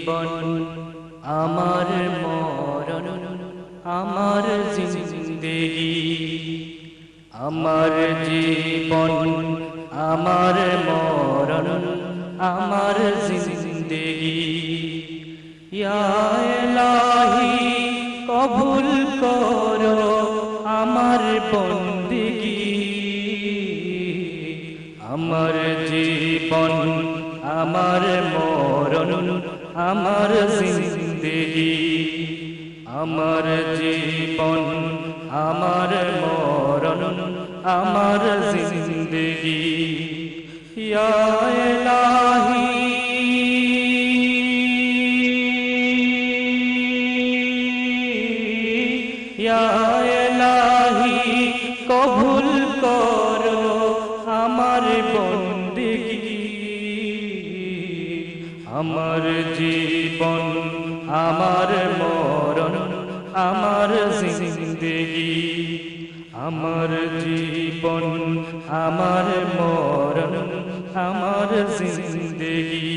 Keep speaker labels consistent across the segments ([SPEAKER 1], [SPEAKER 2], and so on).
[SPEAKER 1] জীবন আমার মরণ আমার জিন্দেগি আমার জীবন আমার মরণ আমার জিন্দেগি ইয়া ইলাহি কবুল করো আমার বন্দেগি আমার জীবন আমার মরণ আমার জিন্দেগি আমার জীবন আমার মরণ আমার জিন্দেগি ইয়া ইলাহি ইয়া ইলাহি কবুল করো আমার বন্দেগি আমার জীবন আমার মরণ আমার জিন্দেগি আমার জীবন আমার মরণ আমার জিন্দেগি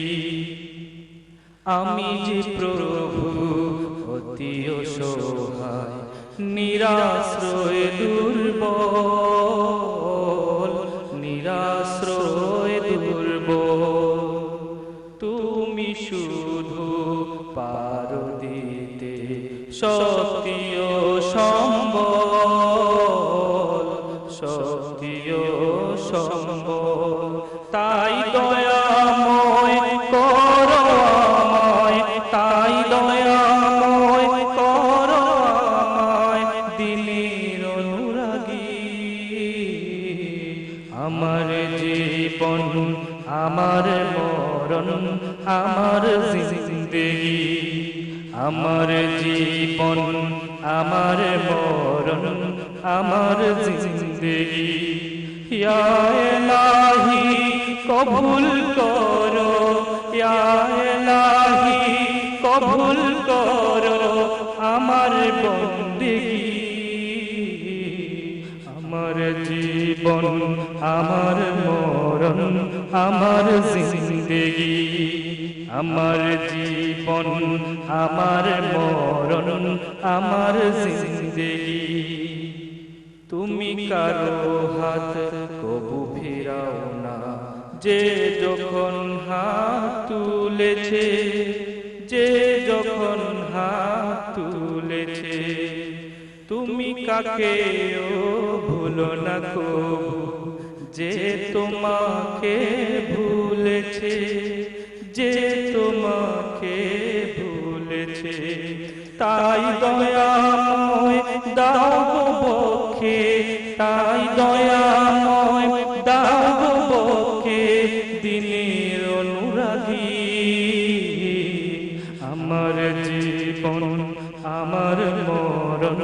[SPEAKER 1] আমি যে প্রভু অতি অসহায় নিরাশ্রয় দুর্বল নিরাশ্রয় দুর্বল তুমি শুধু পারো দিতে শক্তি ও সম্বল শক্তি ও সম্বল তাই দয়াময় করো আমায় তাই দয়াময় করো আমায় দিনের অনুরাগী আমার জীবন আমার মরণ আমার জিন্দেগি আমার জীবন আমার মরণ আমার জিন্দেগি ইয়া ইলাহি কবুল করো ইয়া ইলাহি কবুল করো আমার বন্দেগি আমার জীবন আমার মরণ আমার জিন্দেগি আমার জীবন আমার মরণ আমার জিন্দেগি তুমি কারো হাত কবু ফেরাও না যে যখন হাত তুলেছে যে যখন হাত তুলেছে তুমি কাকেও ভুলো না কবু যে তোমাকে ভুলেছে যে তোমাকে ভুলেছে তাই দয়াময় দাও গো বক্ষে তাই দয়াময় দাও গো বক্ষে দিনের অনুরাগী আমার জীবন আমার মরণ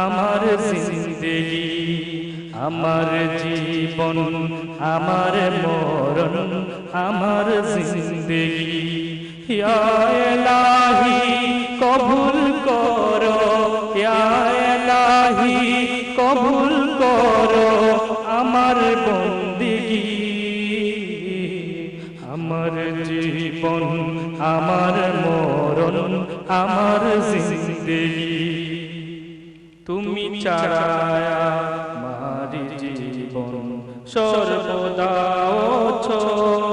[SPEAKER 1] আমার জিন্দেগি আমার জীবন আমার মরণ আমার জিন্দেগি ইয়া ইলাহি কবুল করো ইয়া ইলাহি কবুল করো আমার বন্দেগি আমার জীবন আমার মরণ আমার জিন্দেগি তুমি ছাড়া আমার জীবন সর্বদা অচল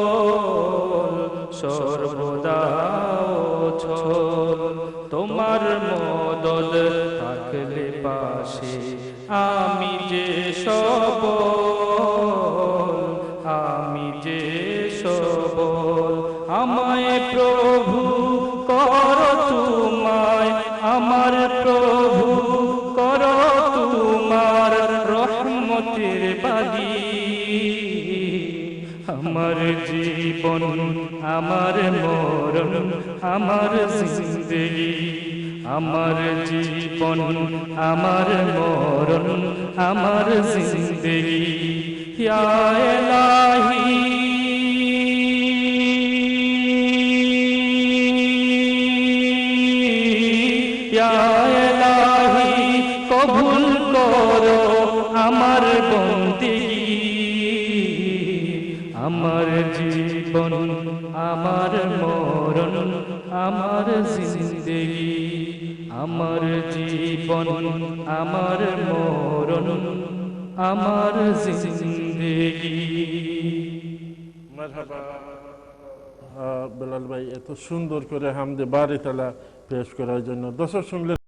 [SPEAKER 1] সর্বদা অচল তোমার মদদ থাকলে পাশে আমি যে সবল আমি যে সবল আমায় প্রভু করো তোমায় আমার প্রভু করো তোমার রহমতের বাগি আমার জীবন আমার মরণ আমার জিন্দেগি আমার জীবন আমার মরণ আমার জিন্দেগি ইয়া ইলাহি ইয়া ইলাহি কবুল করো আমার বন্দেগি আমার জীবন আমার মরণ আমার জিন্দেগি আমার জীবন আমার মরণ আমার জিন্দেগি
[SPEAKER 2] মারহাবা। বেলাল ভাই এত সুন্দর করে হামদে বাড়ি তালা পেশ করার জন্য দর্শক শুনলেন